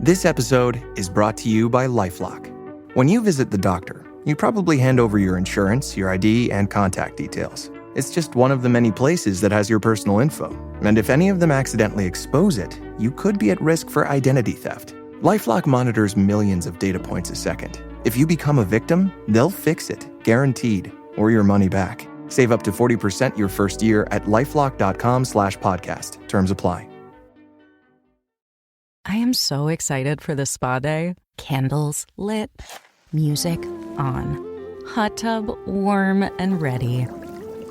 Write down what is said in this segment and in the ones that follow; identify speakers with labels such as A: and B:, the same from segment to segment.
A: This episode is brought to you by LifeLock. When you visit the doctor, you probably hand over your insurance, your ID, and contact details. It's just one of the many places that has your personal info. And if any of them accidentally expose it, you could be at risk for identity theft. LifeLock monitors millions of data points a second. If you become a victim, they'll fix it, guaranteed, or your money back. Save up to 40% your first year at lifelock.com/podcast. Terms apply.
B: I am so excited for this spa day. Candles lit, music on, hot tub warm and ready.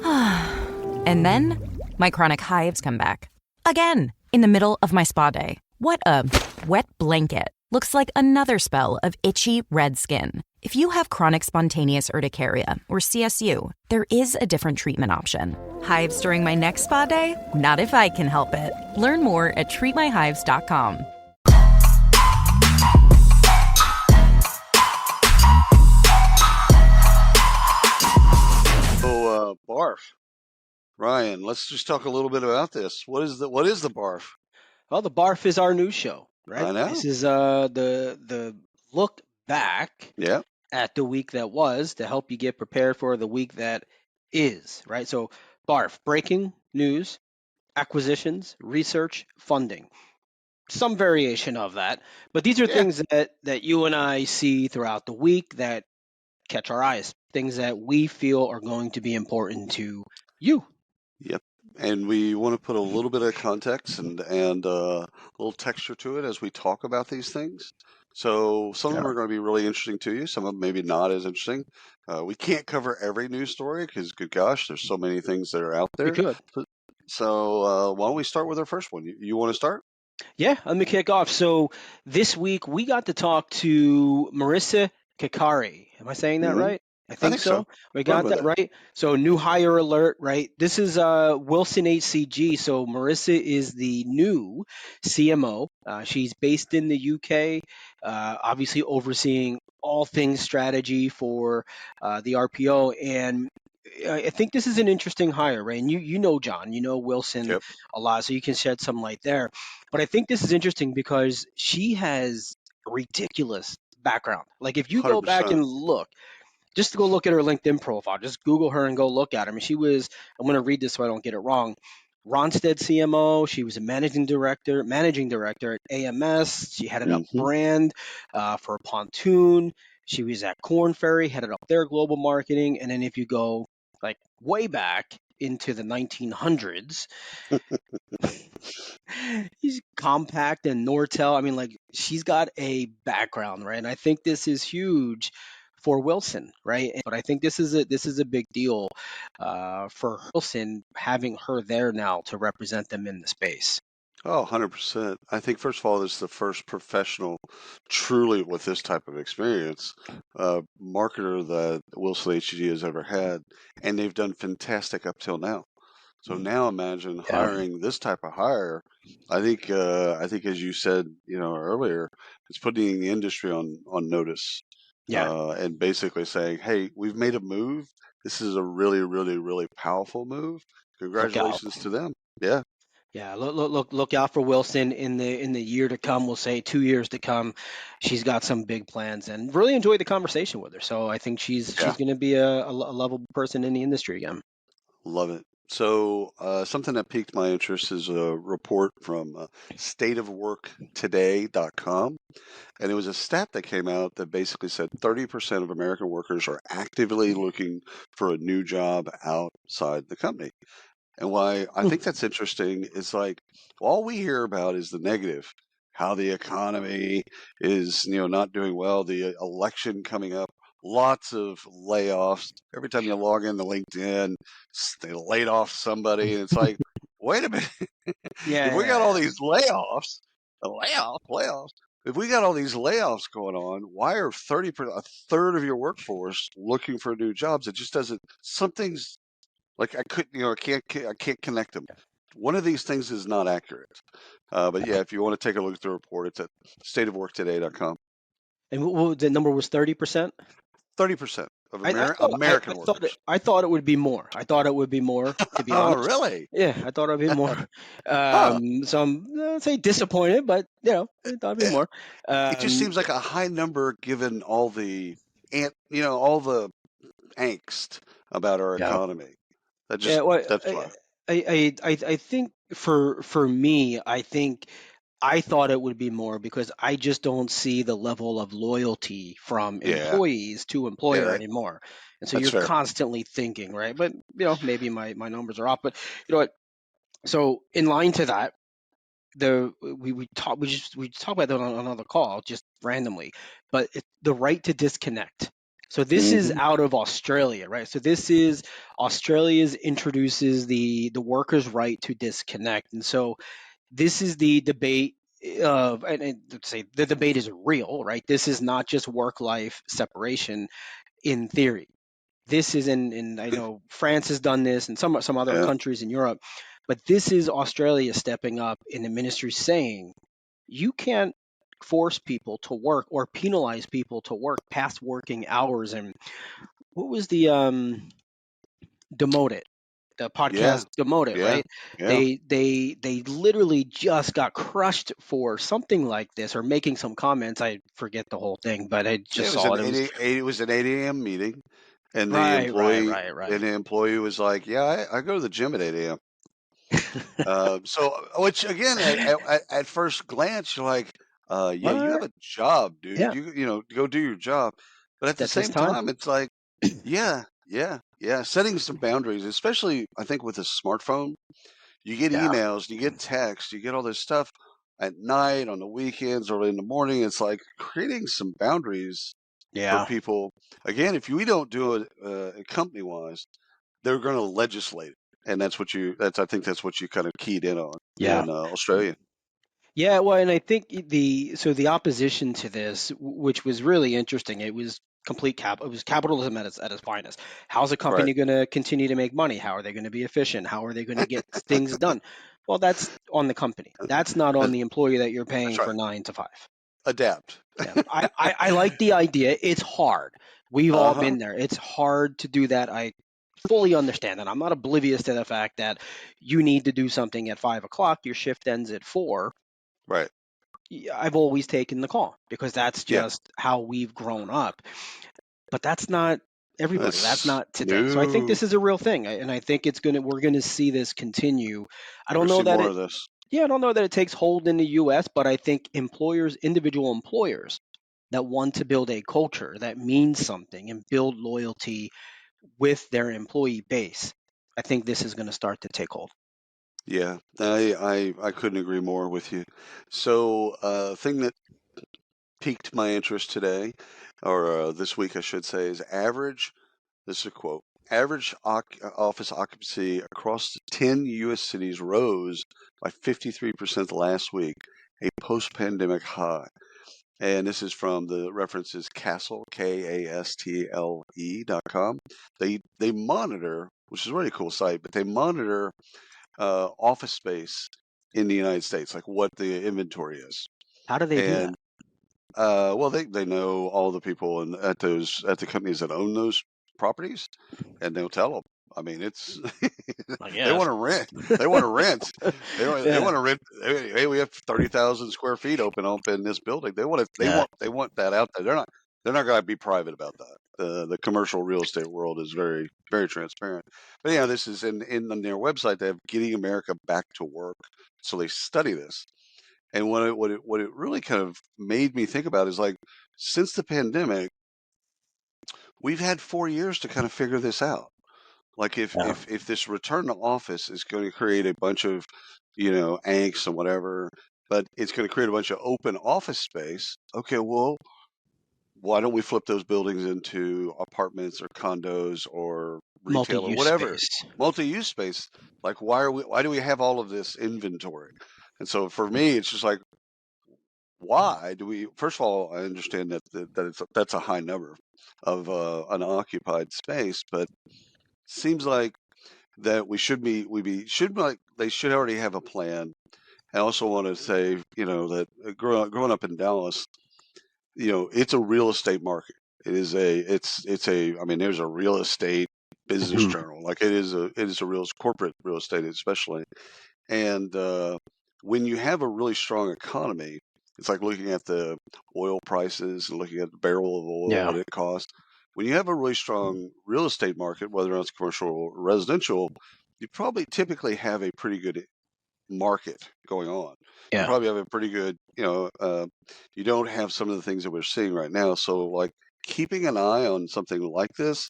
B: And then my chronic hives come back. Again, in the middle of my spa day. What a wet blanket. Looks like another spell of itchy red skin. If you have chronic spontaneous urticaria or CSU, there is a different treatment option. Hives during my next spa day? Not if I can help it. Learn more at treatmyhives.com.
C: Barf. Ryan, let's just talk a little bit about this. What is the Barf?
D: Well, the Barf is our news show, right?
C: I know.
D: This is the look back at the week that was to help you get prepared for the week that is, right? So Barf, breaking news, acquisitions, research, funding. Some variation of that. But these are things that you and I see throughout the week that catch our eyes, things that we feel are going to be important to you.
C: Yep. And we want to put a little bit of context and a little texture to it as we talk about these things. So some of them are going to be really interesting to you. Some of them maybe not as interesting. We can't cover every news story because, good gosh, there's so many things that are out there.
D: We could.
C: So why don't we start with our first one? You want to start?
D: Yeah, let me kick off. So this week we got to talk to Marisa Kacary. Am I saying that right? I think so. We got that right. So new hire alert, right? This is Wilson HCG. So Marisa is the new CMO. She's based in the UK, obviously overseeing all things strategy for the RPO. And I think this is an interesting hire, right? And you know John, you know Wilson a lot, so you can shed some light there. But I think this is interesting because she has a ridiculous background. Like if you 100%. Go back and look, just to go look at her LinkedIn profile, just Google her and go look at her. I mean, she was, I'm going to read this so I don't get it wrong. Ronstead CMO. She was a managing director at AMS. She headed up brand for Pontoon. She was at Korn Ferry, headed up their global marketing. And then if you go like way back into the 1900s, he's Compact and Nortel. I mean, like she's got a background, right? And I think this is huge for Wilson, right? But I think this is a big deal for Wilson having her there now to represent them in the space.
C: Oh, 100%. I think, first of all, this is the first professional truly with this type of experience marketer that Wilson HCG has ever had, and they've done fantastic up till now. So now imagine hiring this type of hire. I think as you said, earlier, it's putting the industry on notice. And basically saying, hey, we've made a move. This is a really, really, really powerful move. Congratulations to them. Yeah.
D: Yeah, look out for Wilson in the year to come. We'll say 2 years to come. She's got some big plans, and really enjoyed the conversation with her. So I think she's going to be a lovable person in the industry again.
C: Love it. So something that piqued my interest is a report from stateofworktoday.com. And it was a stat that came out that basically said 30% of American workers are actively looking for a new job outside the company. And why I think that's interesting is like all we hear about is the negative, how the economy is, not doing well, the election coming up. Lots of layoffs. Every time you log into LinkedIn, they laid off somebody, and it's like, wait a minute. If we got all these layoffs, if we got all these layoffs going on, why are a third of your workforce looking for new jobs? It just doesn't. Something's like I can't connect them. One of these things is not accurate. But yeah, if you want to take a look at the report, it's at stateofworktoday.com.
D: And the number was 30%?
C: 30%. of
D: I
C: American workers.
D: I thought it would be more. I thought it would be more, to be
C: Oh,
D: honest.
C: really?
D: Yeah, I thought it'd be more.
C: Huh.
D: So I'm not say disappointed, but I thought it'd be more.
C: It just seems like a high number given all the all the angst about our
D: Yeah.
C: economy.
D: Yeah, well,
C: That's why.
D: I think for me, I think I thought it would be more because I just don't see the level of loyalty from
C: Yeah.
D: employees to employer anymore. And so
C: That's
D: you're
C: fair.
D: constantly thinking, right? But maybe my numbers are off. But you know what? So in line to that, we talk about that on another call just randomly, but the right to disconnect. So this is out of Australia, right? So this is Australia's introduces the workers' right to disconnect, and so this is the debate of, and let's say the debate is real, right? This is not just work-life separation in theory. This is in I know France has done this and some other countries in Europe, but this is Australia stepping up in the ministry saying you can't force people to work or penalize people to work past working hours. And what was the Demote It, the podcast Demote It, right?
C: Yeah.
D: They literally just got crushed for something like this or making some comments. I forget the whole thing, but I just saw it.
C: It was an 8 a.m. meeting, and the
D: Right.
C: employee was like, "Yeah, I go to the gym at 8 a.m." So, which again, at first glance, you're like, "Yeah, you have
D: What?
C: a job, dude.
D: Yeah,
C: Go do your job." But at the
D: that's his
C: same
D: time.
C: time, it's like, yeah, yeah. Setting some boundaries, especially I think with a smartphone, you get
D: Yeah,
C: emails, you get texts, you get all this stuff at night, on the weekends, or in the morning. It's like creating some boundaries for
D: yeah,
C: people. Again, if we don't do it company wise, they're going to legislate it. And I think that's what you kind of keyed in on
D: yeah.
C: in Australia.
D: Yeah, well, and I think the opposition to this, which was really interesting, it was it was capitalism at its finest. How's a
C: Right.
D: company going to continue to make money? How are they going to be efficient? How are they going to get things done? Well, that's on the company. That's not on
C: That's,
D: the employee that you're
C: that's
D: paying
C: right.
D: for 9 to 5.
C: Adapt.
D: Yeah, I like the idea. It's hard. We've all
C: Uh-huh.
D: been there. It's hard to do that. I fully understand that. I'm not oblivious to the fact that you need to do something at 5 o'clock. Your shift ends at 4.
C: Right.
D: I've always taken the call because that's
C: Yeah.
D: just how we've grown up. But that's not everybody. That's
C: That's
D: not today. So I think
C: new.
D: this is a real thing, and I think we're gonna see this continue. I
C: We're
D: don't
C: going to
D: know
C: see
D: that
C: more
D: it
C: of this.
D: Yeah, I don't know that it takes hold in the US, but I think individual employers that want to build a culture that means something and build loyalty with their employee base, I think this is going to start to take hold.
C: Yeah, I couldn't agree more with you. So, thing that piqued my interest today, or this week, I should say, is average. This is a quote. Average office occupancy across the 10 U.S. cities rose by 53% last week, a post-pandemic high. And this is from the references Castle, KASTLE.com. They monitor, which is a really cool site, but they monitor office space in the United States, like what the inventory is.
D: How do they do that?
C: And well, they know all the people at the companies that own those properties, and they'll tell them. I mean, it's
D: I
C: they want
D: guess.
C: to rent. They want to rent. They
D: Yeah.
C: want to rent. Hey, we have 30,000 square feet open up in this building. They want it.
D: Yeah.
C: They want that out there. They're not going to be private about that. The commercial real estate world is very very transparent. But yeah, this is in their website. They have Getting America Back to Work. So they study this. And what it really kind of made me think about is like since the pandemic, we've had 4 years to kind of figure this out. Like
D: Yeah.
C: if this return to office is going to create a bunch of, angst and whatever, but it's going to create a bunch of open office space. Okay, well, why don't we flip those buildings into apartments or condos or retail or
D: Multi-use
C: whatever,
D: space.
C: multi-use space? Like why do we have all of this inventory? And so for me, it's just like why do we? First of all, I understand that's a high number of unoccupied space, but seems like that should like they should already have a plan. I also want to say, that growing up in Dallas, it's a real estate market. It's a, I mean, there's a real estate business journal. Like it is a real corporate real estate, especially. And when you have a really strong economy, it's like looking at the oil prices and looking at the barrel of oil, what it costs. When you have a really strong real estate market, whether it's commercial or residential, you probably typically have a pretty good market going on. You probably have a pretty good, you don't have some of the things that we're seeing right now. So like keeping an eye on something like this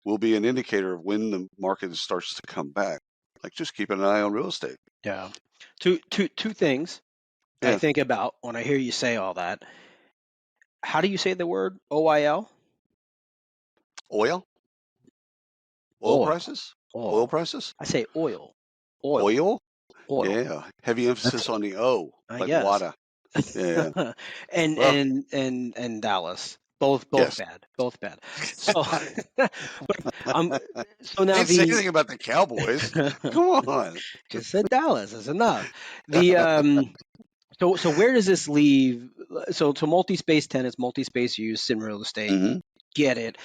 C: will be an indicator of when the market starts to come back. Like just keeping an eye on real estate.
D: Yeah. Two things I think about when I hear you say all that. How do you say the word OIL?
C: Oil? Oil prices? Oil prices?
D: I say oil.
C: Oil? Yeah. Heavy emphasis on the O, like water. Yeah.
D: and Dallas. Both bad. Both bad. So but so now
C: didn't say anything about the Cowboys. Come on.
D: Just said Dallas is enough. The so where does this leave? So multi-space tenants, multi-space use in real estate. Get it.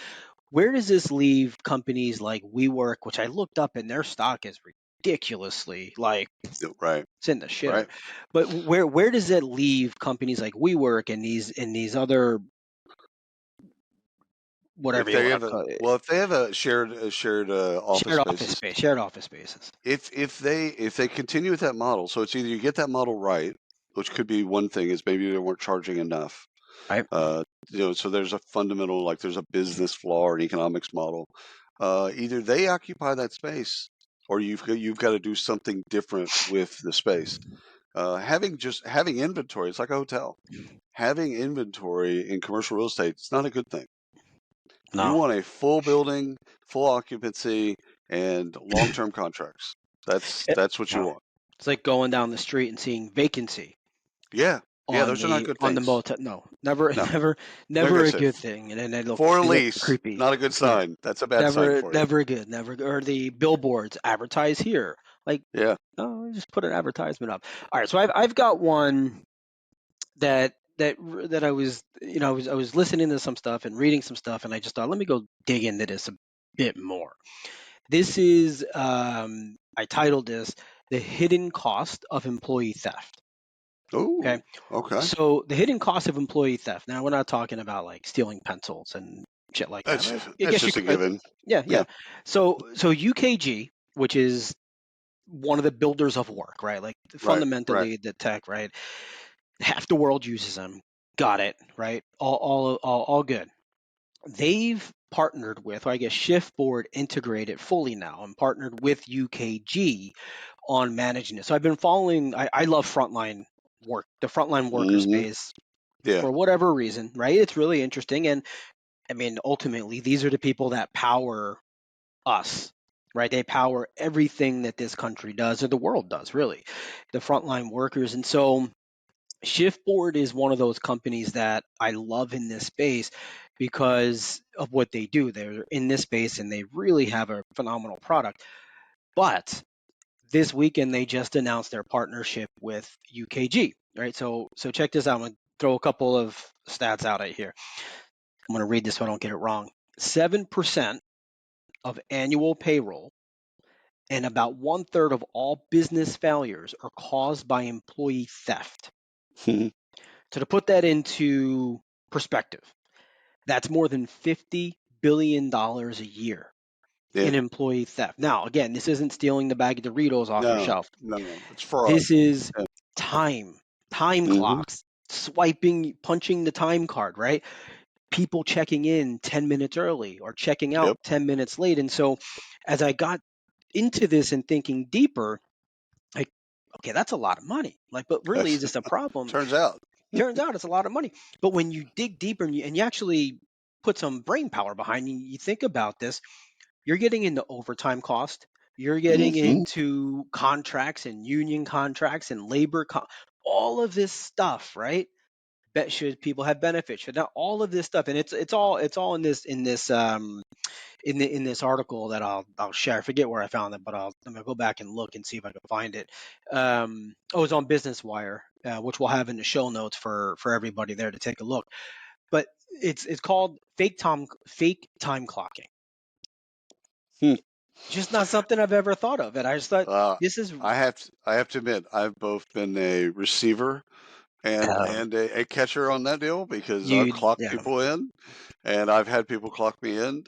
D: Where does this leave companies like WeWork, which I looked up and their stock is ridiculously like it's in the shitter. Right. But where does it leave companies like WeWork and these other whatever you want to call it?
C: Well, if they have a shared office
D: spaces.
C: If they continue with that model, so it's either you get that model right, which could be one thing, is maybe they weren't charging enough.
D: Right.
C: So there's a fundamental, like there's a business flaw or an economics model. Either they occupy that space, or you've got to do something different with the space. Having inventory, it's like a hotel. Having inventory in commercial real estate, it's not a good thing. No. You want a full building, full occupancy, and long-term contracts. That's what you want.
D: It's like going down the street and seeing vacancy.
C: Yeah. Those are not good things.
D: On the motel, never a good thing. And then they look
C: for a lease,
D: creepy.
C: Not a good sign. Yeah. That's a bad sign for you.
D: Never good. Or the billboards advertise here. Like, just put an advertisement up. All right, so I've got one that I was, I was listening to some stuff and reading some stuff, and I just thought, let me go dig into this a bit more. This is, I titled this, The Hidden Cost of Employee Theft.
C: Oh, okay.
D: So the hidden cost of employee theft. Now, we're not talking about like stealing pencils and shit like that.
C: That's just a given.
D: Yeah. So UKG, which is one of the builders of work, right? Like fundamentally the tech, right? Half the world uses them. Got it, right? All good. They've partnered with, or I guess Shiftboard integrated fully now and partnered with UKG on managing it. So I've been following, I love frontline work, the frontline worker space for whatever reason, right? It's really interesting. And I mean, ultimately, these are the people that power us, right? They power everything that this country does or the world does, really, the frontline workers. And so Shiftboard is one of those companies that I love in this space because of what they do. They're in this space and they really have a phenomenal product. But this weekend, they just announced their partnership with UKG, right? So check this out. I'm going to throw a couple of stats out here. I'm going to read this so I don't get it wrong. 7% of annual payroll and about 1/3 of all business failures are caused by employee theft. So to put that into perspective, that's more than $50 billion a year. In employee theft. Now, again, this isn't stealing the bag of Doritos off your shelf.
C: No, it's fraud.
D: This is time clocks, swiping, punching the time card, right? People checking in 10 minutes early or checking out 10 minutes late. And so as I got into this and thinking deeper, like, okay, that's a lot of money. Like, but really, is this a problem?
C: Turns out
D: it's a lot of money. But when you dig deeper and you actually put some brain power behind you think about this, you're getting into overtime cost. You're getting into contracts and union contracts and labor, all of this stuff, right? Should people have benefits? Should not all of this stuff? And it's all in this in this article that I'll share. I forget where I found it, but I'm gonna go back and look and see if I can find it. It's on Business Wire, which we'll have in the show notes for everybody there to take a look. But it's called fake time clocking. Just not something I've ever thought of, and I just thought this is.
C: I have to admit, I've both been a receiver and a catcher on that deal because I've clocked people in, and I've had people clock me in.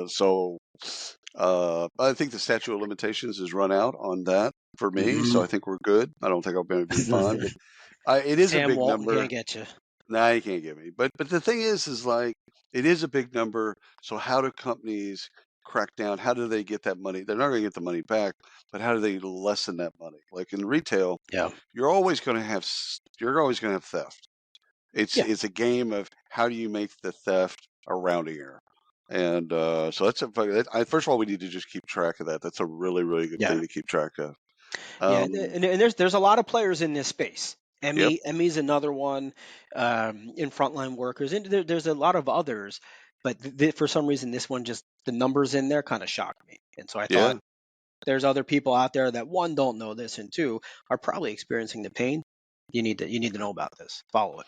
C: So I think the statute of limitations has run out on that for me, so I think we're good. I don't think I'm going to be fine, but it is
D: Sam
C: a big
D: Walton
C: number.
D: can't get you.
C: Nah, you can't get me. But the thing is like it is a big number. So how do companies crack down? How do they get that money? They're not going to get the money back, but how do they lessen that money? Like in retail, you're always going to have theft. It's a game of how do you make the theft a rounding error. And so first of all, we need to just keep track of that. That's a really, really good thing to keep track of.
D: And there's a lot of players in this space. Emmy's another one, in frontline workers, and there's a lot of others, but for some reason this one, just the numbers in there kind of shocked me, and so I thought there's other people out there that, one, don't know this, and two, are probably experiencing the pain. You need to know about this. Follow it.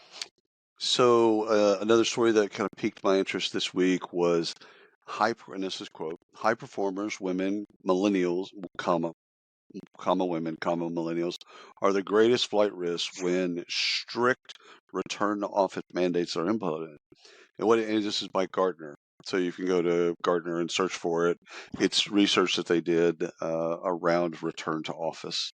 C: So another story that kind of piqued my interest this week was and this is quote, high performers, women, millennials, comma women, comma millennials, are the greatest flight risks when strict return to office mandates are implemented. And this is by Gartner. So you can go to Gartner and search for it. It's research that they did around return to office.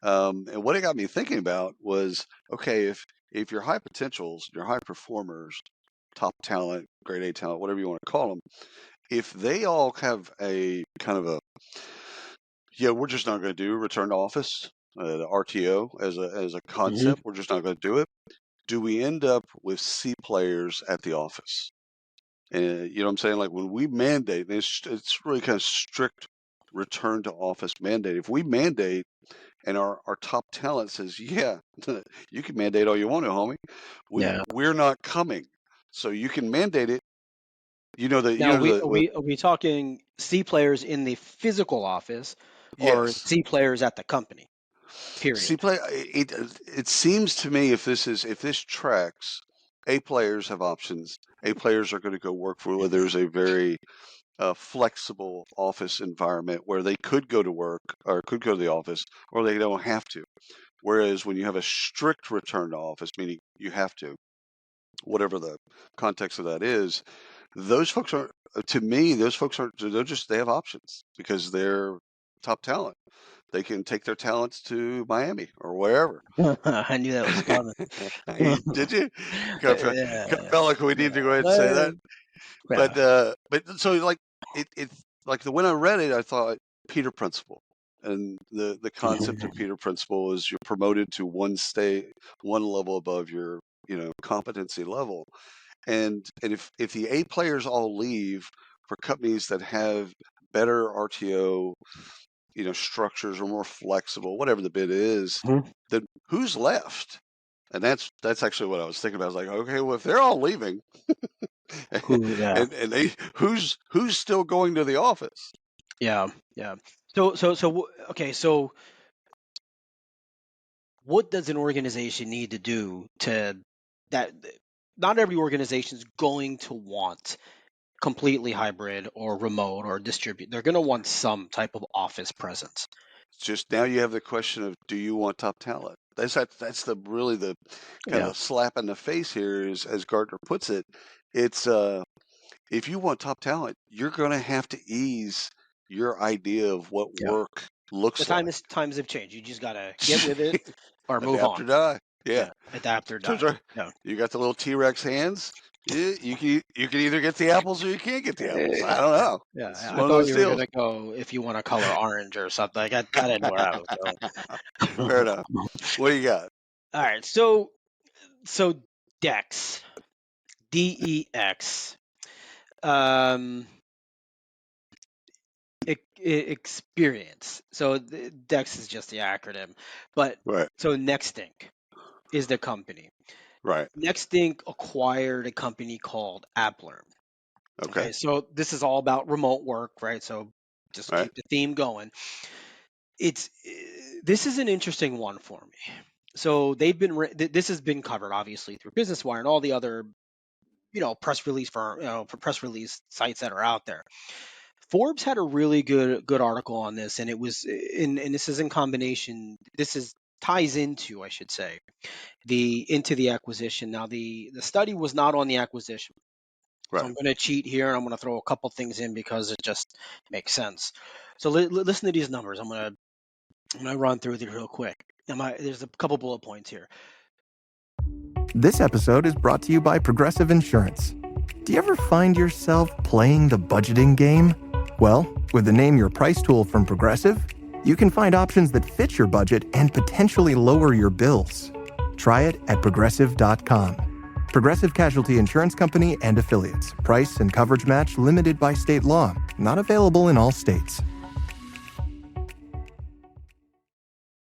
C: And what it got me thinking about was, okay, if your high potentials, your high performers, top talent, grade A talent, whatever you want to call them, if they all have a kind of we're just not going to do return to office, the RTO as a concept, we're just not going to do it. Do we end up with C players at the office? And you know what I'm saying? Like when we mandate, it's really kind of strict return to office mandate. If we mandate and our top talent says, yeah, you can mandate all you want to, homie. We're not coming. So you can mandate it.
D: Are we talking C players in the physical office or C players at the company? Period.
C: C player. It seems to me if this tracks, A players have options. A players are going to go work for where there's a very flexible office environment where they could go to work or could go to the office, or they don't have to. Whereas when you have a strict return to office, meaning you have to, whatever the context of that is, those folks aren't. To me, those folks aren't. They have options because they're top talent. They can take their talents to Miami or wherever.
D: I knew that was coming.
C: Did you? Felt like we need to go ahead and say that. But so like it like when I read it, I thought Peter Principle, and the concept of Peter Principle is you're promoted to one level above your competency level, and if the A players all leave for companies that have better RTO structures or more flexible, whatever the bid is, then who's left? And that's actually what I was thinking about. I was like, okay, well, if they're all leaving, and they who's still going to the office?
D: Yeah. So okay. So what does an organization need to do to that? Not every organization is going to want completely hybrid or remote or distribute. They're going to want some type of office presence.
C: Just now you have the question of, do you want top talent? That's the really the kind of slap in the face here is, as Gartner puts it, it's if you want top talent, you're going to have to ease your idea of what work looks like.
D: Times have changed. You just got to get with it or move on.
C: Adapt or die. Yeah.
D: Adapt or die.
C: Right. You got the little T-Rex hands. You can either get the apples or you can't get the apples. I don't know.
D: Yeah, I thought you were going to go if you want to color orange or something. I didn't know where I was
C: going. Fair enough. What do you got?
D: All right. So DEX, DEX, experience. So DEX is just the acronym, but so Nextink is the company.
C: Right.
D: Nextink acquired a company called AppLearn. Okay. So this is all about remote work, right? So just keep the theme going. This is an interesting one for me. So this has been covered obviously through Business Wire and all the other press release for press release sites that are out there. Forbes had a really good article on this, and it was and this is in combination. Ties into, I should say, into the acquisition. Now the study was not on the acquisition.
C: Right.
D: So I'm going to cheat here, and I'm going to throw a couple things in because it just makes sense. So listen to these numbers. I'm going to run through these real quick. There's a couple bullet points here.
A: This episode is brought to you by Progressive Insurance. Do you ever find yourself playing the budgeting game? Well, with the Name Your Price tool from Progressive, you can find options that fit your budget and potentially lower your bills. Try it at progressive.com. Progressive Casualty Insurance Company and Affiliates. Price and coverage match limited by state law. Not available in all states.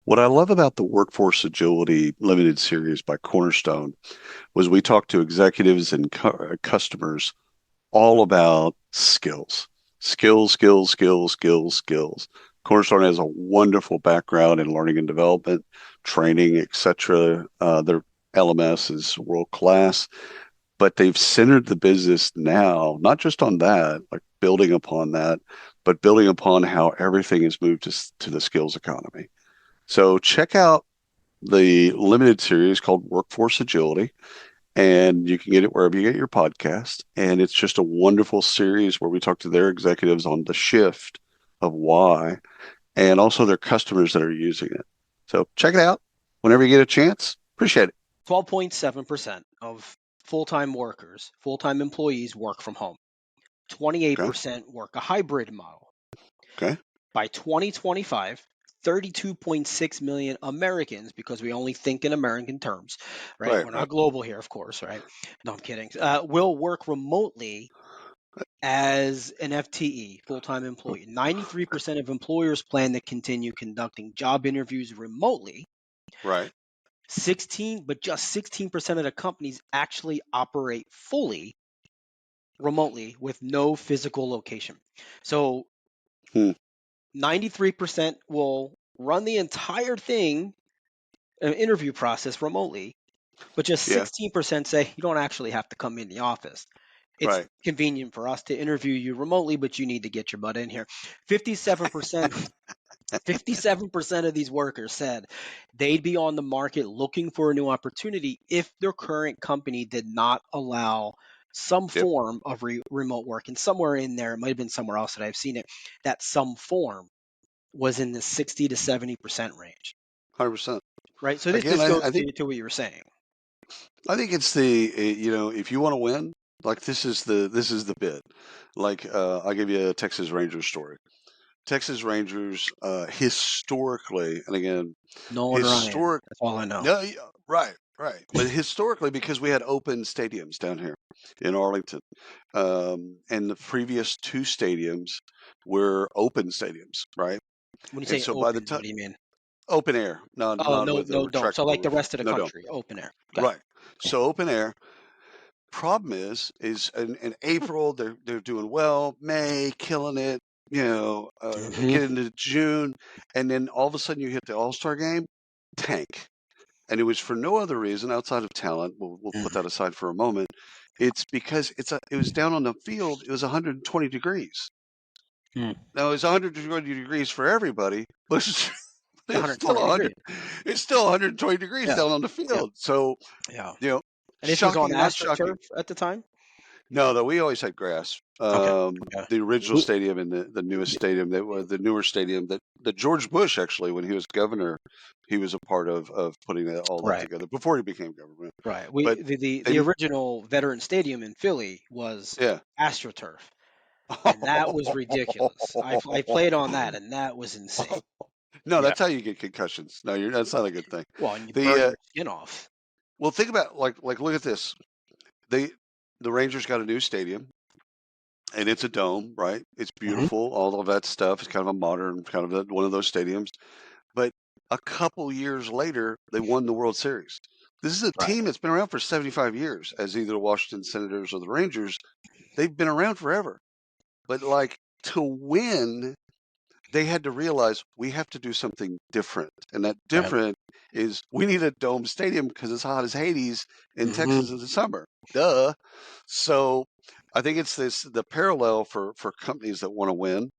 C: What I love about the Workforce Agility Limited Series by Cornerstone was we talked to executives and customers all about skills. Skills. Cornerstone has a wonderful background in learning and development, training, etc. Their LMS is world-class, but they've centered the business now, not just on that, like building upon that, but building upon how everything is moved to the skills economy. So check out the limited series called Workforce Agility, and you can get it wherever you get your podcast. And it's just a wonderful series where we talk to their executives on the shift of why, and also their customers that are using it. So check it out whenever you get a chance. Appreciate it.
D: 12.7% of full-time employees work from home. 28% work a hybrid model.
C: Okay.
D: By 2025, 32.6 million Americans, because we only think in American terms, right? We're not global here, of course, right? No, I'm kidding. Will work remotely as an FTE, full-time employee. 93% of employers plan to continue conducting job interviews remotely.
C: Right.
D: But just 16% of the companies actually operate fully remotely with no physical location. So 93% will run the entire thing, an interview process remotely, but just 16% say you don't actually have to come in the office. It's convenient for us to interview you remotely, but you need to get your butt in here. 57% of these workers said they'd be on the market looking for a new opportunity if their current company did not allow some form of remote work. And somewhere in there, it might have been somewhere else that I've seen it, that some form was in the 60 to 70% range.
C: 100%.
D: Right. So this just goes to what you were saying.
C: I think it's if you want to win, like this is the bid. Like I'll give you a Texas Rangers story. Texas Rangers historically, and again,
D: Ryan, that's all I know.
C: No, right. But historically, because we had open stadiums down here in Arlington, and the previous two stadiums were open stadiums, right?
D: When you say open, what do you mean?
C: Open air,
D: no dome. So like the rest of the country, open air.
C: Right. So open air. Problem is in April they're doing well, May killing it, get into June, and then all of a sudden you hit the All-Star game, tank. And it was for no other reason outside of talent. We'll put that aside for a moment. It's because it was down on the field. It was 120 degrees. Now it was 120 degrees for everybody, but it's still 120 degrees down on the field. So
D: and this was on AstroTurf at the time?
C: No, though we always had grass. The original stadium and the newest stadium, the newer stadium that George Bush actually, when he was governor, he was a part of putting that all that together before he became government.
D: Right. The original Veteran Stadium in Philly was AstroTurf, and that was ridiculous. I played on that, and that was insane.
C: No, that's how you get concussions. No, that's not a good thing.
D: Well, and you burn your skin off.
C: Well, think about like look at this. The Rangers got a new stadium, and it's a dome, right? It's beautiful. All of that stuff is kind of a modern, kind of one of those stadiums. But a couple years later, they won the World Series. This is a team that's been around for 75 years, as either the Washington Senators or the Rangers. They've been around forever. But like to win they had to realize we have to do something different. And that different is we need a dome stadium because it's hot as Hades in Texas in the summer. Duh. So I think it's the parallel for companies that want to win,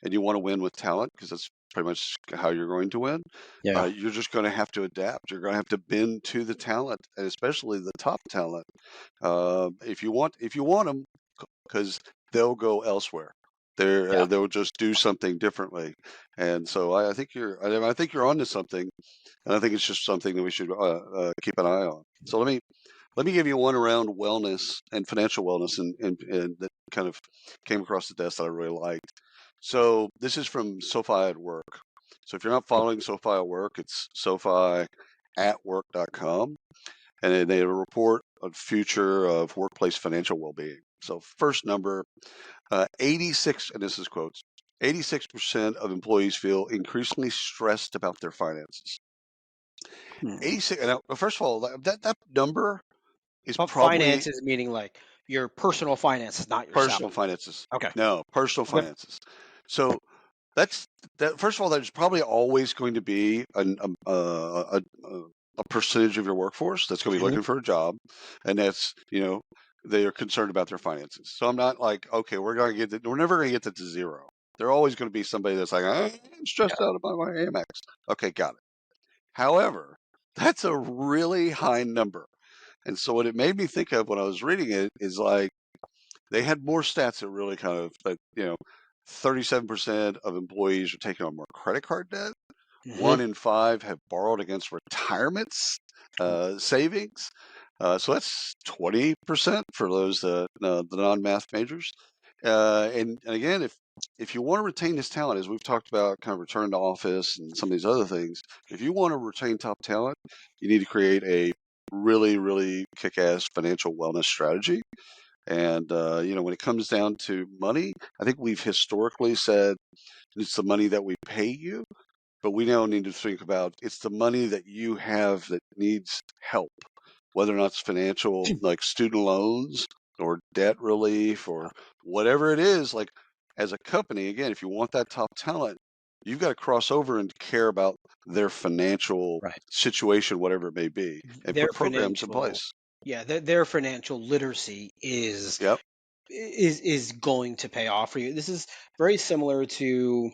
C: and you want to win with talent because that's pretty much how you're going to win.
D: Yeah.
C: You're just going to have to adapt. You're going to have to bend to the talent, and especially the top talent. If you want them, because they'll go elsewhere.
D: Yeah.
C: They'll just do something differently, and so I think I think you're onto something, and I think it's just something that we should keep an eye on. So let me give you one around wellness and financial wellness, and that kind of came across the desk that I really liked. So this is from SoFi at Work. So if you're not following SoFi at Work, it's SoFiatWork.com, and they have a report on future of workplace financial well-being. So first number, 86, and this is quotes, 86% of employees feel increasingly stressed about their finances. 86. Now, first of all, that number is probably
D: Finances meaning like your personal finances, not your
C: personal
D: salary.
C: finances.
D: Okay.
C: No, personal finances. So that's that. First of all, there's probably always going to be a percentage of your workforce that's going to be looking for a job, and that's they are concerned about their finances. So I'm not like, okay, we're never going to get that to zero. There's always going to be somebody that's like, I'm stressed out about my Amex. Okay, got it. However, that's a really high number. And so what it made me think of when I was reading it is like they had more stats that really kind of, 37% of employees are taking on more credit card debt. 1 in 5 have borrowed against retirements savings. So that's 20% for those the non-math majors. And again, if you want to retain this talent, as we've talked about, kind of return to office and some of these other things, if you want to retain top talent, you need to create a really, really kick-ass financial wellness strategy. And when it comes down to money, I think we've historically said it's the money that we pay you, but we now need to think about it's the money that you have that needs help, whether or not it's financial, like student loans or debt relief or whatever it is. Like as a company, again, if you want that top talent, you've got to cross over and care about their financial situation, whatever it may be, and
D: Their
C: put programs in
D: financial,
C: place.
D: yeah, their financial literacy is
C: Yep.
D: is going to pay off for you. This is very similar to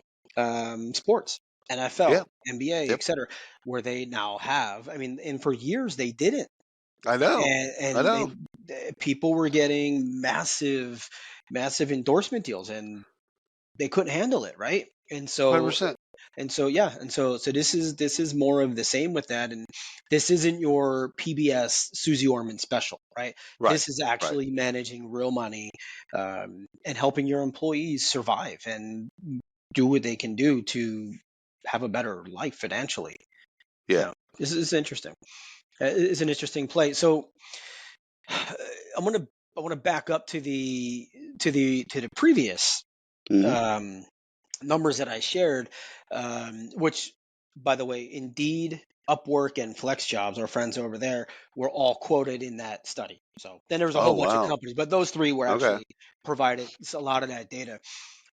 D: sports, NFL,
C: Yeah.
D: NBA,
C: Yep.
D: etc., where they now have. I mean, and for years they didn't,
C: I know.
D: and people were getting massive endorsement deals, and they couldn't handle it, right? And so
C: 100%.
D: so this is more of the same with that, and this isn't your PBS Susie Orman special, right?
C: Right.
D: This is actually managing real money, and helping your employees survive and do what they can do to have a better life financially.
C: Yeah.
D: This is interesting. It's an interesting play. So I want to back up to the previous numbers that I shared, which, by the way, Indeed, Upwork, and FlexJobs, our friends over there, were all quoted in that study. So then there was a whole bunch of companies, but those three were actually provided a lot of that data.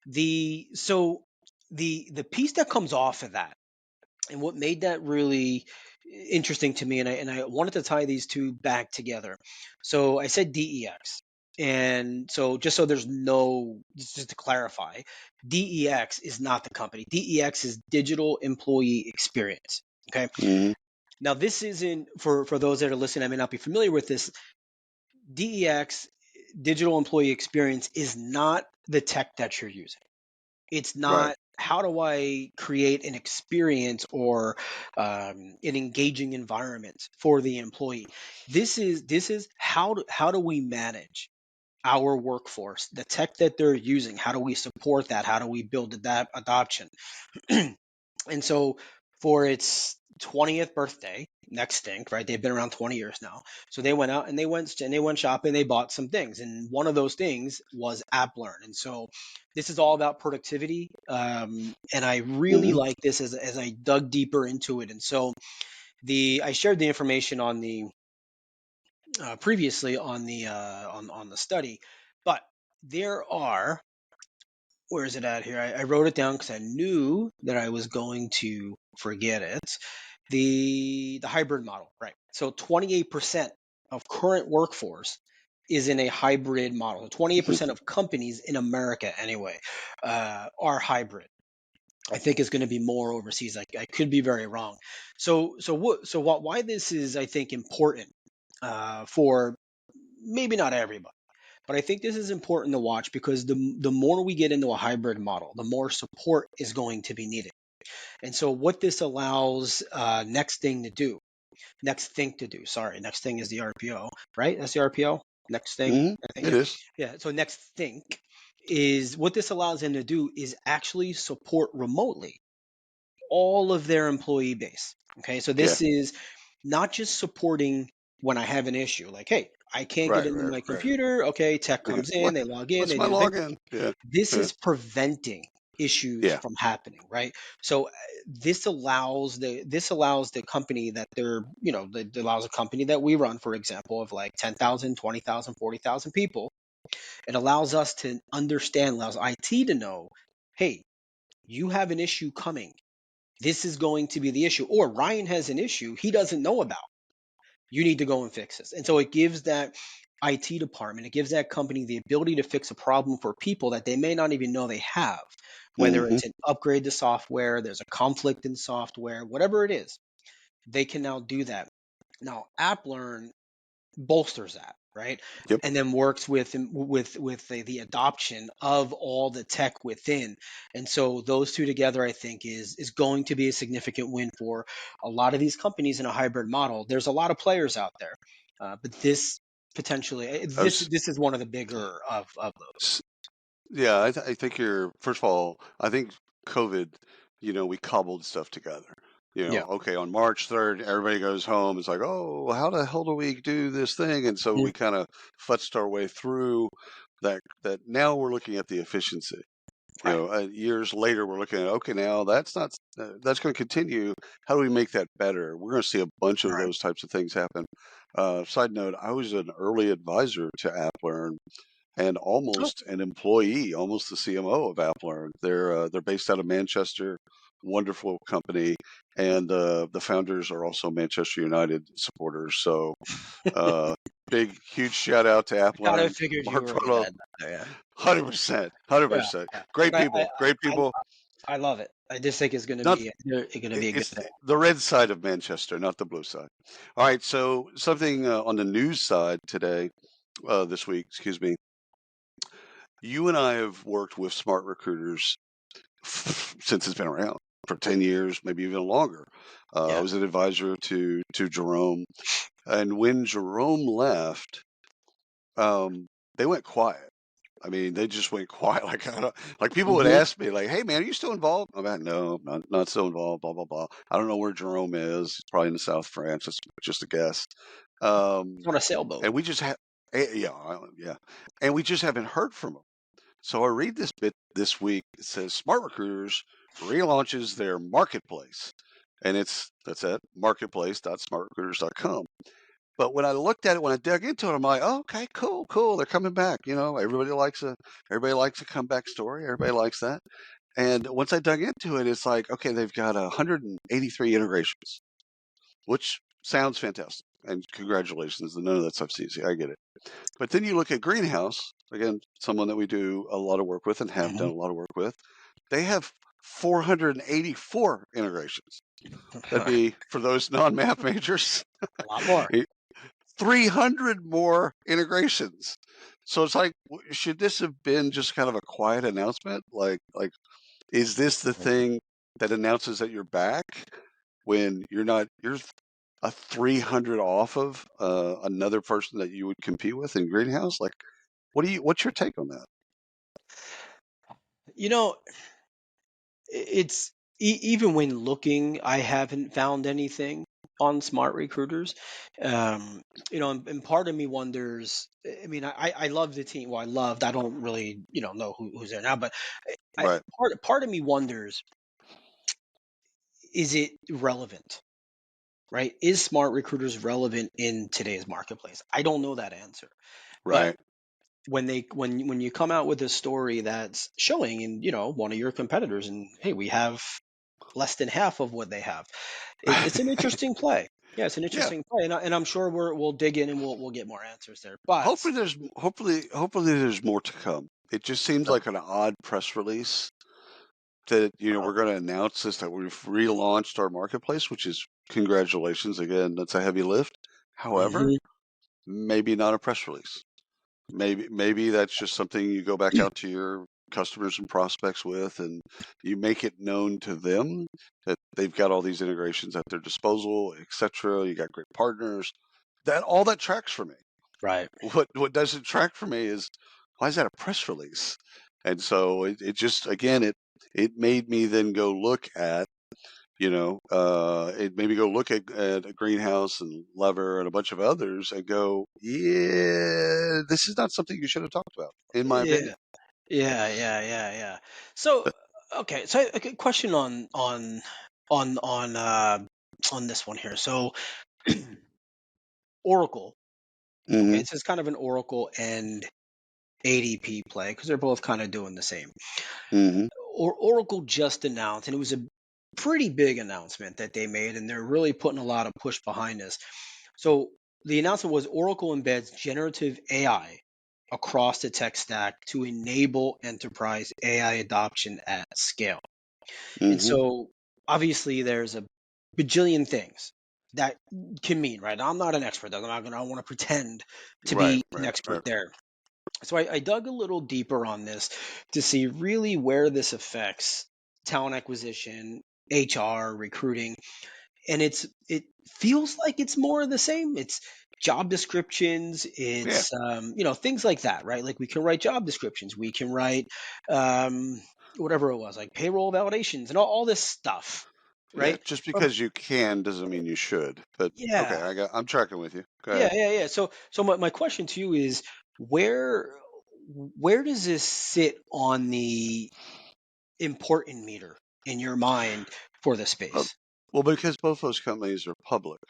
D: The piece that comes off of that, and what made that really interesting to me, and I wanted to tie these two back together. So I said DEX. And so just so there's just to clarify, DEX is not the company. DEX is Digital Employee Experience. Okay. Now this isn't for those that are listening, I may not be familiar with this. DEX, Digital Employee Experience, is not the tech that you're using. It's not how do I create an experience or an engaging environment for the employee. This is how do we manage our workforce, the tech that they're using. How do we support that? How do we build that adoption? And so for its 20th birthday, Nextink, right? They've been around 20 years now. So they went out and they went shopping, they bought some things. And one of those things was AppLearn. And so this is all about productivity. And I really like this as I dug deeper into it. And so I shared the information on the previously on the study, but there are where is it at here? I wrote it down because I knew that I was going to forget it. The hybrid model, right? So 28% of current workforce is in a hybrid model. 28% of companies in America, anyway, are hybrid. I think it's going to be more overseas. I could be very wrong. Why this is, I think, important for maybe not everybody, but I think this is important to watch because the more we get into a hybrid model, the more support is going to be needed. And so what this allows next thing to do, next thing is the RPO, right? That's the RPO. Next thing, I think,
C: It is.
D: yeah. So next thing is what this allows them to do is actually support remotely all of their employee base. Okay, so
C: Yeah.
D: this is not just supporting when I have an issue, like, hey, I can't get into my computer. Okay, tech comes in, they log in,
C: What's
D: they
C: my
D: do the thing.
C: login? Yeah.
D: This
C: Yeah.
D: is preventing issues
C: Yeah.
D: from happening, right? So this allows the company that that allows a company that we run, for example, of like 10,000, 20,000, 40,000 people. It allows us to understand, allows IT to know, hey, you have an issue coming. This is going to be the issue. Or Ryan has an issue he doesn't know about. You need to go and fix this. And so it gives that IT department, it gives that company the ability to fix a problem for people that they may not even know they have, whether it's an upgrade to software, there's a conflict in software, whatever it is, they can now do that. Now, AppLearn bolsters that, right?
C: Yep.
D: And then works with the adoption of all the tech within. And so those two together, I think, is going to be a significant win for a lot of these companies in a hybrid model. There's a lot of players out there, but this potentially this is one of the bigger of those.
C: Yeah, I think first of all, I think COVID, we cobbled stuff together.
D: Yeah.
C: Okay, on March 3rd, everybody goes home. It's like, oh, how the hell do we do this thing? And so we kind of futzed our way through that now we're looking at the efficiency.
D: Right.
C: Years later, we're looking at, okay, now that's not, that's going to continue. How do we make that better? We're going to see a bunch of
D: Right.
C: those types of things happen. Side note, I was an early advisor to AppLearn and
D: Oh,
C: almost an employee, almost the CMO of AppLearn. They're based out of Manchester, wonderful company, and the founders are also Manchester United supporters. So big, huge shout out to
D: kind of
C: AppLearn.
D: figured you
C: Mark
D: were
C: Prado,
D: United. Yeah.
C: 100%,
D: Yeah.
C: 100%.
D: Yeah.
C: Great
D: But
C: people, great people.
D: I love it. I just think it's
C: Not
D: going to be a good
C: it's
D: thing.
C: the red side of Manchester, not the blue side. All right, so something on the news side today, this week, excuse me. You and I have worked with smart recruiters since it's been around for 10 years, maybe even longer. I
D: Yeah.
C: was an advisor to Jerome. And when Jerome left, they went quiet. I mean, they just went quiet. Like people would
D: Hmm.
C: ask me, like, "Hey, man, are you still involved?" I'm like, "No, not still involved." Blah blah blah. I don't know where Jerome is. He's probably in the South France. That's just a guess.
D: On a sailboat.
C: And we just have, yeah, yeah, and we just haven't heard from him. So I read this bit this week. It says Smart Recruiters relaunches their marketplace, and that's at marketplace.smartrecruiters.com. But when I looked at it, when I dug into it, I'm like, oh, okay, cool. They're coming back. Everybody likes a comeback story. Everybody likes that. And once I dug into it, it's like, okay, they've got 183 integrations, which sounds fantastic. And congratulations. None of that stuff's easy. I get it. But then you look at Greenhouse, again, someone that we do a lot of work with and have done a lot of work with. They have 484 integrations. That'd be, for those non-math majors,
D: A lot more.
C: 300 more integrations. So it's like, should this have been just kind of a quiet announcement? Like, is this the thing that announces that you're back when you're not? You're a 300 off of another person that you would compete with in Greenhouse. Like, what's your take on that?
D: You know, it's even when looking, I haven't found anything on smart recruiters. And part of me wonders. I mean, I love the team. Well, I don't really know who's there now, but
C: Right.
D: part of me wonders, is it relevant? Right? Is smart recruiters relevant in today's marketplace? I don't know that answer. But
C: Right.
D: when you come out with a story that's showing in one of your competitors, and hey, we have less than half of what they have. It's an interesting play. Yeah, it's an
C: Yeah.
D: interesting play, and I'm sure we'll dig in and we'll get more answers there. But
C: Hopefully there's more to come. It just seems
D: sure.
C: like an odd press release that we're going to announce this, that we've relaunched our marketplace, which is congratulations again. That's a heavy lift. However,
D: Mhm.
C: maybe not a press release. Maybe that's just something you go back out to your customers and prospects with, and you make it known to them that they've got all these integrations at their disposal, etc. You got great partners. That all that tracks for me.
D: Right.
C: What doesn't track for me is, why is that a press release? And so it just, again, it made me then go look at, it made me go look at a Greenhouse and Lever and a bunch of others and go, yeah, this is not something you should have talked about, in my
D: Yeah.
C: opinion.
D: Yeah. So okay, so a good question on this one here. So Oracle. Okay,
C: Mm-hmm.
D: this is kind of an Oracle and ADP play because they're both kind of doing the same.
C: Mm-hmm.
D: Oracle just announced, and it was a pretty big announcement that they made, and they're really putting a lot of push behind this. So the announcement was Oracle embeds generative AI across the tech stack to enable enterprise AI adoption at scale. And
C: Mm-hmm.
D: so obviously there's a bajillion things that can mean, right? I'm not an expert. I don't want to pretend to
C: Right,
D: be an
C: right,
D: expert
C: right.
D: there. So I dug a little deeper on this to see really where this affects talent acquisition, HR, recruiting, and it feels like it's more of the same. It's job descriptions,
C: Yeah,
D: it's things like that, right? Like we can write job descriptions, we can write um, whatever it was, like payroll validations and all this stuff,
C: yeah.
D: right?
C: Just
D: From
C: because you can doesn't mean you should. But okay,
D: yeah,
C: I'm tracking with you. Go
D: yeah,
C: ahead.
D: yeah, yeah. So my question to you is where where does this sit on the important meter in your mind for the
C: Well,
D: space?
C: well, because both those companies are public,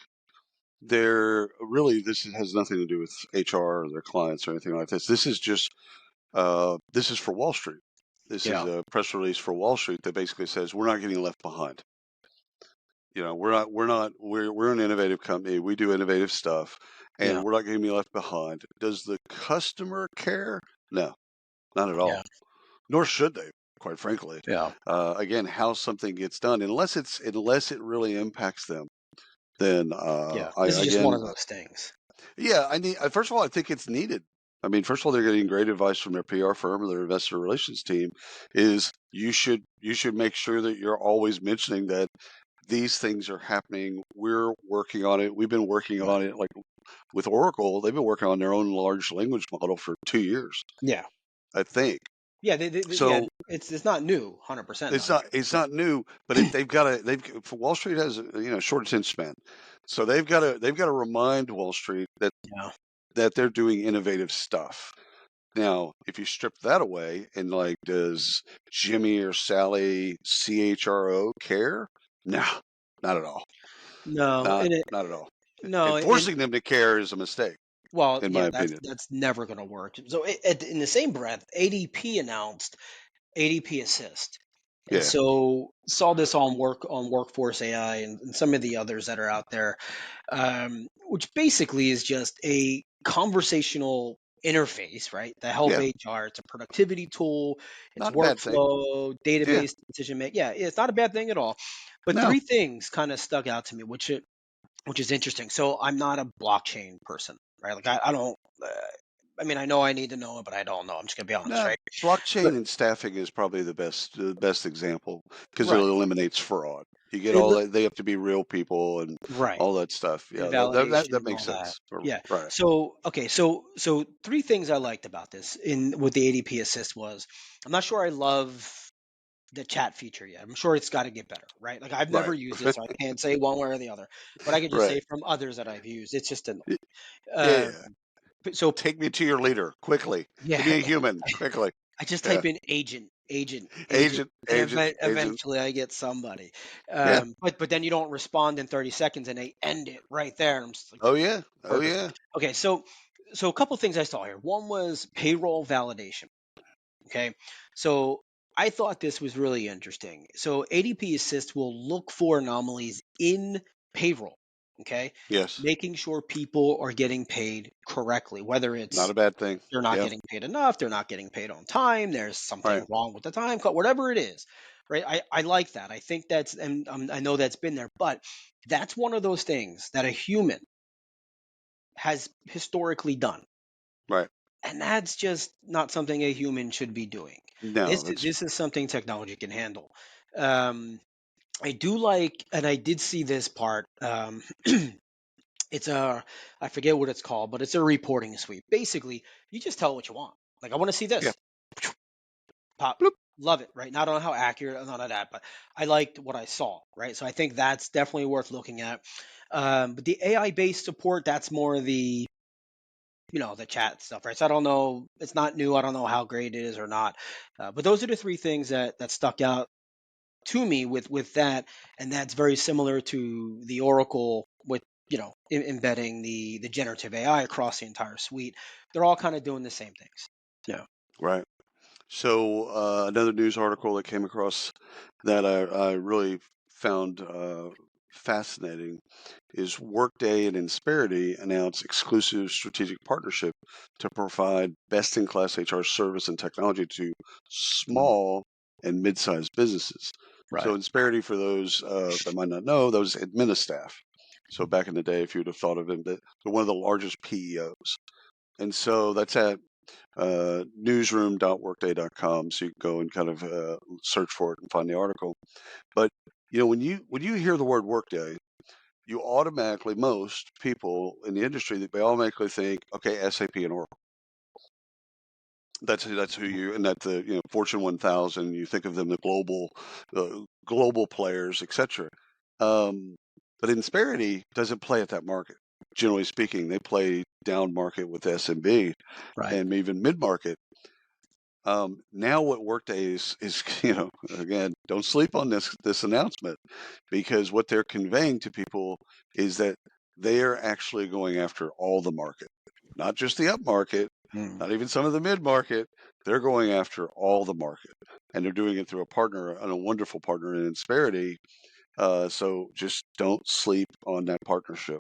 C: they're really, has nothing to do with HR or their clients or anything like this. This is just this is for Wall Street. This is
D: Yeah,
C: a press release for Wall Street that basically says we're not getting left behind. We're an innovative company. We do innovative stuff,
D: yeah,
C: and we're not getting left behind. Does the customer care? No, not at
D: yeah,
C: all. Nor should they, quite frankly.
D: yeah,
C: Again, how something gets done, unless it really impacts them, then
D: yeah.
C: I
D: This is just one
C: again,
D: of those things.
C: yeah, I need. First of all, I think it's needed. I mean, first of all, they're getting great advice from their PR firm or their investor relations team. Is you should make sure that you're always mentioning that these things are happening. We're working on it. We've been working
D: Right.
C: on it. Like with Oracle, they've been working on their own large language model for 2 years,
D: Yeah.
C: I think.
D: Yeah, yeah,
C: So
D: it's not new, 100%
C: it's
D: not new.
C: not it's not new, but they've got to for Wall Street has short attention span, so they've got to remind Wall Street
D: Yeah.
C: that they're doing innovative stuff. Now, if you strip that away and like, does Jimmy or Sally CHRO care? No, not at all.
D: No,
C: Not
D: and it
C: not at all.
D: no,
C: And
D: and
C: forcing them to care is a mistake,
D: well,
C: in my
D: yeah,
C: opinion.
D: that's never gonna work. So in the same breath, ADP announced ADP Assist. And
C: Yeah,
D: so saw this on Workforce AI and some of the others that are out there, which basically is just a conversational interface, right? To help
C: yeah,
D: HR. It's a productivity tool, it's
C: not a bad thing.
D: workflow,
C: Yeah,
D: database decision making. Yeah, it's not a bad thing at all. But
C: no,
D: three things kind of stuck out to me, which is interesting. So I'm not a blockchain person, right? Like I don't. I mean, I know I need to know it, but I don't know. I'm just gonna be honest,
C: no.
D: right? But
C: Blockchain and staffing is probably the best example because it
D: right,
C: eliminates fraud. You get
D: it,
C: all that. They have to be real people and
D: right.
C: all that stuff.
D: And
C: Yeah,
D: validation
C: that
D: and
C: makes
D: all that.
C: sense.
D: Yeah.
C: Right.
D: So okay, so three things I liked about this in with the ADP Assist was I'm not sure I love the chat feature yet. I'm sure it's got to get better, right? Like I've never
C: Right.
D: used it, so I can't say one way or the other. But I can just
C: Right.
D: say from others that I've used, it's just annoying.
C: Y- Yeah,
D: Um,
C: yeah.
D: so
C: Take me to your leader quickly. Give
D: yeah,
C: me a human quickly.
D: I just
C: Yeah.
D: type in agent,
C: Agent,
D: and
C: agent, agent.
D: eventually I get somebody.
C: Yeah.
D: But then you don't respond in 30 seconds, and they end it right there. And I'm just like,
C: Oh yeah. Oh
D: perfect.
C: yeah.
D: Okay, so so a couple things I saw here. One was payroll validation. Okay. So I thought this was really interesting. So ADP Assist will look for anomalies in payroll. Okay.
C: Yes.
D: Making sure people are getting paid correctly, whether
C: Not
D: it's
C: a bad thing.
D: they're not
C: Yep.
D: getting paid enough, they're not getting paid on time, there's
C: Right.
D: something wrong with the time code, whatever it is. Right. I like that. I think that's, and I know that's been there, but that's one of those things that a human has historically done.
C: Right.
D: And that's just not something a human should be doing.
C: No,
D: This is something technology can handle. Um, I do like, and I did see this part. It's a, I forget what it's called, but it's a reporting suite. Basically, you just tell what you want. Like, I want to see
C: yeah.
D: this. Pop,
C: Bloop.
D: love it. Right. Now, I don't know how accurate, none of that, but I liked what I saw. Right. So I think that's definitely worth looking at. But the AI based support, that's more the, the chat stuff, right? So I don't know, it's not new. I don't know how great it is or not. But those are the three things that stuck out to me with that, and that's very similar to the Oracle with embedding the generative AI across the entire suite. They're all kind of doing the same things. Yeah.
C: Right. So another news article that came across that I really found fascinating is Workday and InSperity announced exclusive strategic partnership to provide best-in-class HR service and technology to
D: Mm,
C: small and mid-sized businesses. So
D: right.
C: InSperity, for those that might not know, those administraff. So back in the day, if you'd have thought of them, they're one of the largest PEOs. And so that's at newsroom.workday.com. So you can go and kind of search for it and find the article. But when you hear the word Workday, you automatically, most people in the industry, they automatically think, okay, SAP and Oracle. That's who you, and that the Fortune 1000. You think of them, the global players, etc. But InSperity doesn't play at that market. Generally speaking, they play down market with SMB
D: Right.
C: and even mid market. Now what Workday is again, don't sleep on this announcement, because what they're conveying to people is that they are actually going after all the market, not just the up market,
D: Mm,
C: not even some of the mid market. They're going after all the market, and they're doing it through a partner, and a wonderful partner in InSperity. So just don't sleep on that partnership.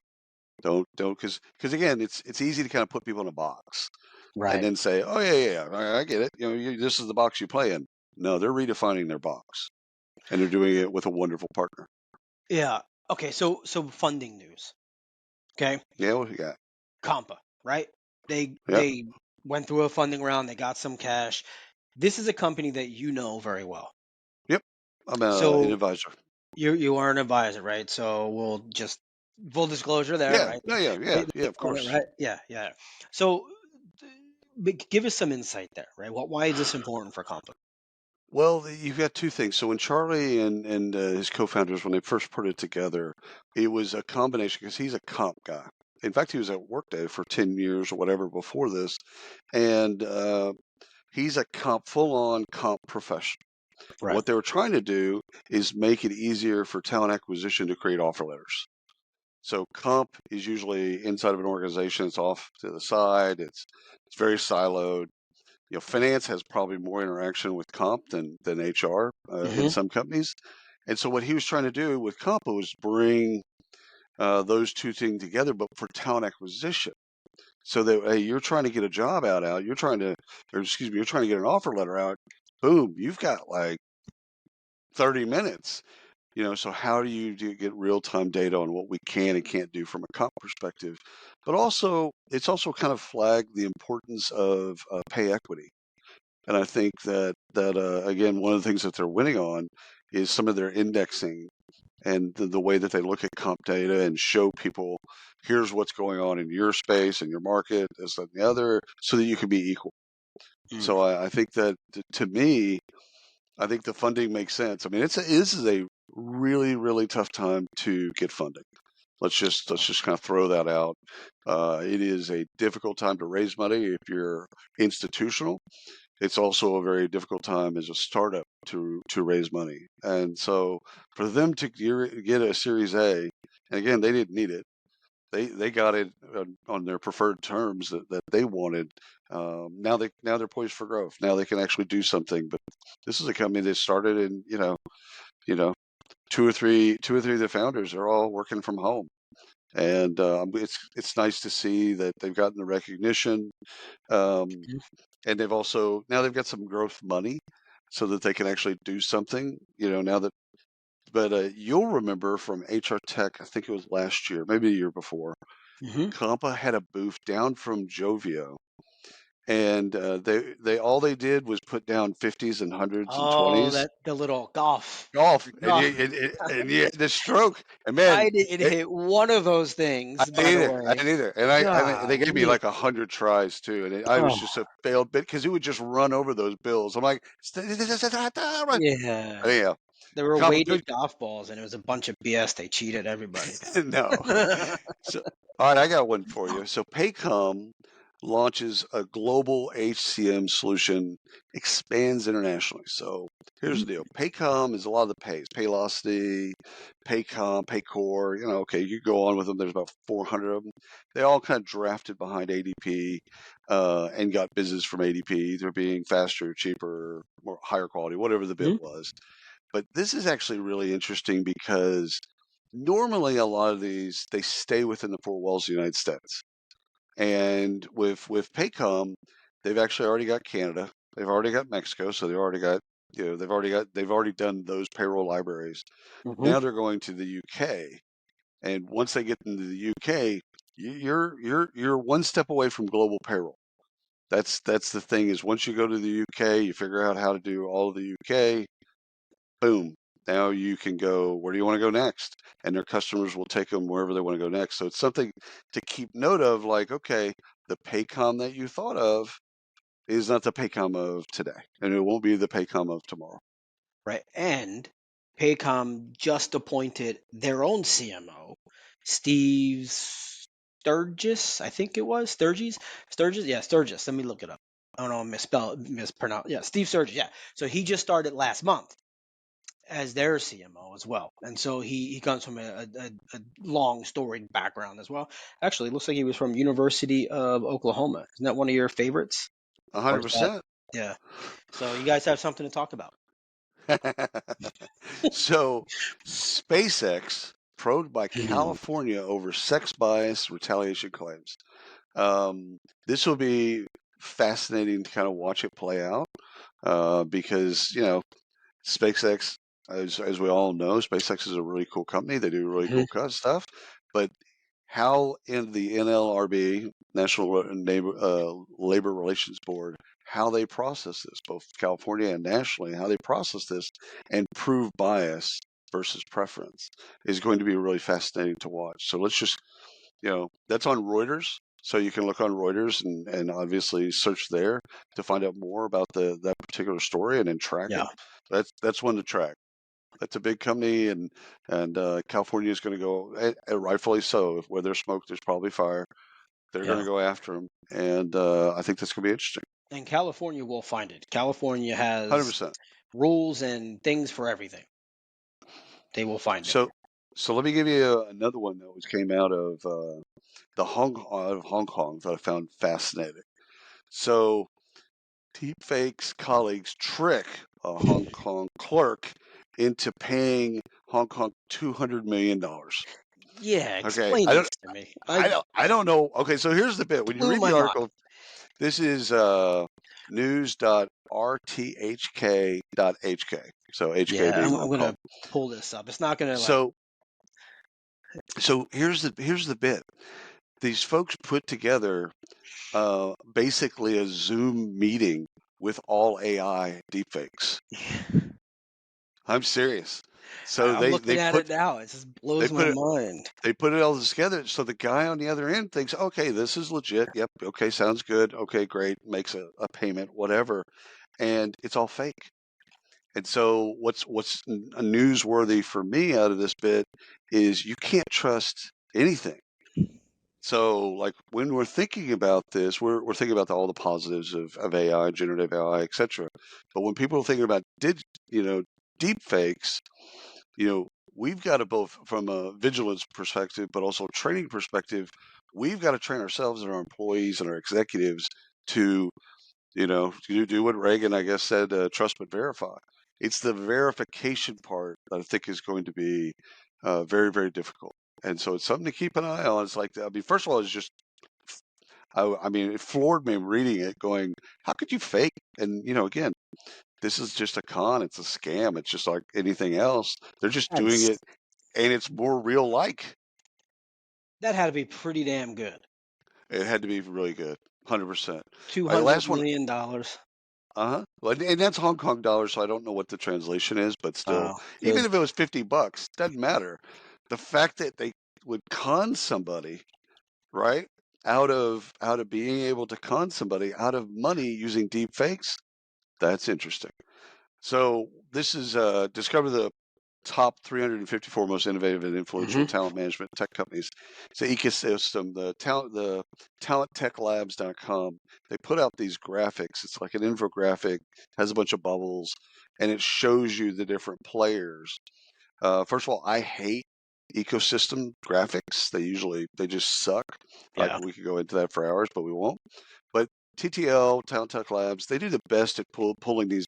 C: Don't, because again, it's easy to kind of put people in a box and
D: right.
C: then say, "Oh yeah, I get it. This is the box you play in." No, they're redefining their box, and they're doing it with a wonderful partner.
D: Yeah. Okay. So funding news. Okay.
C: Yeah, what you got?
D: Compa. Right. They
C: Yep,
D: they went through a funding round. They got some cash. This is a company that you know very well.
C: yep. I'm an
D: So
C: advisor.
D: you are an advisor, right? So we'll just full disclosure there,
C: Yeah,
D: right?
C: no, yeah, yeah, yeah.
D: They
C: Of
D: fund it,
C: course.
D: right? Yeah, yeah. So give us some insight there, right? Why is this important for Compa?
C: Well, you've got two things. So when Charlie and his co-founders, when they first put it together, it was a combination, because he's a comp guy. In fact, he was at Workday for 10 years or whatever before this, and he's a full-on comp professional.
D: Right.
C: What they were trying to do is make it easier for talent acquisition to create offer letters. So comp is usually inside of an organization. It's off to the side. It's very siloed. Finance has probably more interaction with comp than HR in
D: Hmm.
C: some companies. And so what he was trying to do with comp was bring those two things together, but for talent acquisition. So that, hey, you're trying to get a job out, you're trying to, or excuse me, you're trying to get an offer letter out. Boom, you've got like 30 minutes. So how do you get real-time data on what we can and can't do from a comp perspective? But also, it's also kind of flagged the importance of pay equity. And I think that again, one of the things that they're winning on is some of their indexing and the way that they look at comp data and show people, here's what's going on in your space and your market, this, that, and the other, so that you can be equal.
D: Mm,
C: So I think that, to me, I think the funding makes sense. I mean, this is a really, really tough time to get funding. Let's just kind of throw that out. It is a difficult time to raise money if you're institutional. It's also a very difficult time as a startup to raise money. And so for them to get a Series A, and again, they didn't need it, they got it on their preferred terms that they wanted. Now they're poised for growth. Now they can actually do something. But this is a company that started in you know two or three of the founders are all working from home, and it's nice to see that they've gotten the recognition, and they've got some growth money so that they can actually do something. Now that. But you'll remember from HR Tech, I think it was last year, maybe the year before, Compa had a booth down from Jovio, and they did was put down 50s and 100s and 20s.
D: The little golf.
C: And you had the stroke, and man,
D: I didn't hit one of those things.
C: I didn't either, and they gave me like 100 tries too, and I was just a failed bit because it would just run over those bills. I'm like,
D: yeah.
C: Anyhow,
D: There were weighted golf balls, and it was a bunch of BS. They cheated everybody.
C: No. So, all right, I got one for you. So Paycom launches a global HCM solution, expands internationally. So here's the deal. Paycom is a lot of the pays. Paylocity, Paycom, Paycor, okay, you go on with them. There's about 400 of them. They all kind of drafted behind ADP and got business from ADP, either being faster, cheaper, more higher quality, whatever the bid was. But this is actually really interesting because normally a lot of these, they stay within the four walls of the United States. And with Paycom, they've actually already got Canada. They've already got Mexico. So they've already got, they've already done those payroll libraries. Now they're going to the UK. And once they get into the UK, you're one step away from global payroll. That's the thing is once you go to the UK, you figure out how to do all of the UK, boom, now you can go, where do you want to go next? And their customers will take them wherever they want to go next. So it's something to keep note of, like, okay, the Paycom that you thought of is not the Paycom of today, and it won't be the Paycom of tomorrow.
D: Right. And Paycom just appointed their own CMO, Steve Sturgis, I think it was. Sturgis? Yeah, Sturgis. Let me look it up. I don't know, mispronounce. Yeah, Steve Sturgis. Yeah. So he just started last month as their CMO as well. And so he comes from a long storied background as well. Actually, it looks like he was from University of Oklahoma. Isn't that one of your favorites?
C: 100%.
D: Yeah. So you guys have something to talk about.
C: So SpaceX probed by California over sex bias retaliation claims. This will be fascinating to kind of watch it play out because, SpaceX, as we all know, SpaceX is a really cool company. They do really cool stuff. But how in the NLRB, National Labor Relations Board, how they process this, both California and nationally, how they process this and prove bias versus preference is going to be really fascinating to watch. So let's just, that's on Reuters. So you can look on Reuters and obviously search there to find out more about that particular story and then track it. That's one to track. That's a big company, and California is going to go, rightfully so. Where there's smoke, there's probably fire. They're going to go after them, and I think that's going to be interesting.
D: And California will find it. California has
C: 100%
D: rules and things for everything. They will find it.
C: So let me give you another one that came out of Hong Kong that I found fascinating. So Deepfake's colleagues trick a Hong Kong clerk into paying Hong Kong $200 million.
D: Yeah, explain this to me.
C: I don't know. Okay, so here's the bit. When you read the article, this is news.rthk.hk. So HK being
D: I'm
C: Hong
D: going
C: Kong.
D: to pull this up. It's not going to
C: So here's the bit. These folks put together basically a Zoom meeting with all AI deepfakes. I'm serious. So
D: I'm looking at it now. It just blows my mind.
C: They put it all together. So the guy on the other end thinks, okay, this is legit. Yep. Okay. Sounds good. Okay, great. Makes a payment, whatever. And it's all fake. And so what's newsworthy for me out of this bit is you can't trust anything. So, like, when we're thinking about this, we're thinking about all the positives of AI, generative AI, etc. But when people are thinking about deep fakes, we've got to both from a vigilance perspective, but also a training perspective, we've got to train ourselves and our employees and our executives to, do what Reagan, I guess, said, trust but verify. It's the verification part that I think is going to be very, very difficult. And so it's something to keep an eye on. It's like, first of all, it's just, it floored me reading it going, how could you fake? And, again, this is just a con. It's a scam. It's just like anything else. They're just doing it, and it's more real like.
D: That had to be pretty damn good.
C: It had to be really good. 100%.
D: $200 million.
C: Uh-huh. Well, and that's Hong Kong dollars, so I don't know what the translation is, but still, even if it was $50, doesn't matter. The fact that they would con somebody, right, out of being able to con somebody out of money using deep fakes, that's interesting. So this is discover the top 354 most innovative and influential talent management tech companies. It's the ecosystem, the talenttechlabs.com. They put out these graphics. It's like an infographic, has a bunch of bubbles, and it shows you the different players. First of all, I hate ecosystem graphics. They just suck.
D: Yeah.
C: We could go into that for hours, but we won't. But TTL, Talent Tech Labs, they do the best at pulling these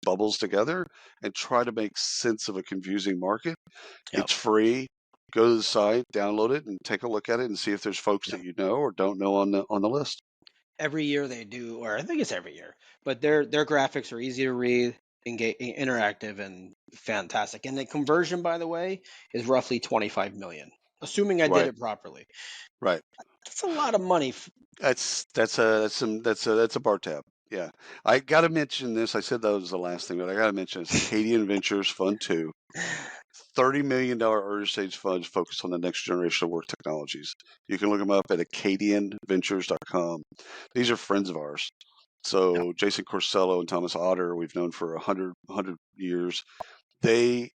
C: bubbles together and try to make sense of a confusing market. Yep. It's free. Go to the site, download it, and take a look at it and see if there's folks that you know or don't know on the list.
D: Every year they do, or I think it's every year, but their graphics are easy to read, interactive, and fantastic. And the conversion, by the way, is roughly 25 million, assuming I did it properly.
C: Right.
D: That's a lot of money.
C: That's a bar tab. Yeah. I got to mention this. I said that was the last thing, but I got to mention it's Acadian Ventures Fund 2. $30 million early stage funds focused on the next generation of work technologies. You can look them up at acadianventures.com. These are friends of ours. So Jason Corsello and Thomas Otter, we've known for 100 years. They,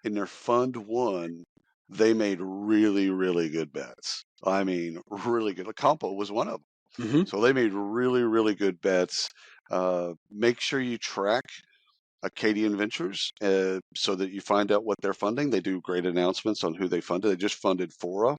C: in their fund 1, they made really, really good bets. I mean, really good. Compa was one of them. So they made really, really good bets. Make sure you track Acadian Ventures so that you find out what they're funding. They do great announcements on who they funded. They just funded Fora,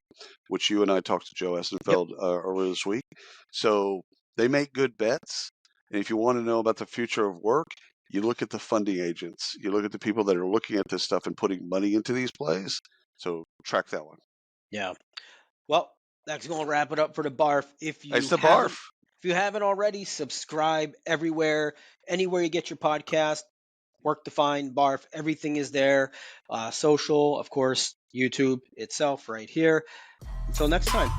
C: which you and I talked to Joe Essenfeld earlier this week. So they make good bets. And if you want to know about the future of work, you look at the funding agents. You look at the people that are looking at this stuff and putting money into these plays. So track that one.
D: Yeah. Well, that's going to wrap it up for the Barf.
C: It's the Barf.
D: If you haven't already, subscribe everywhere, anywhere you get your podcast. Work Defined, Barf, everything is there. Social, of course, YouTube itself right here. Until next time.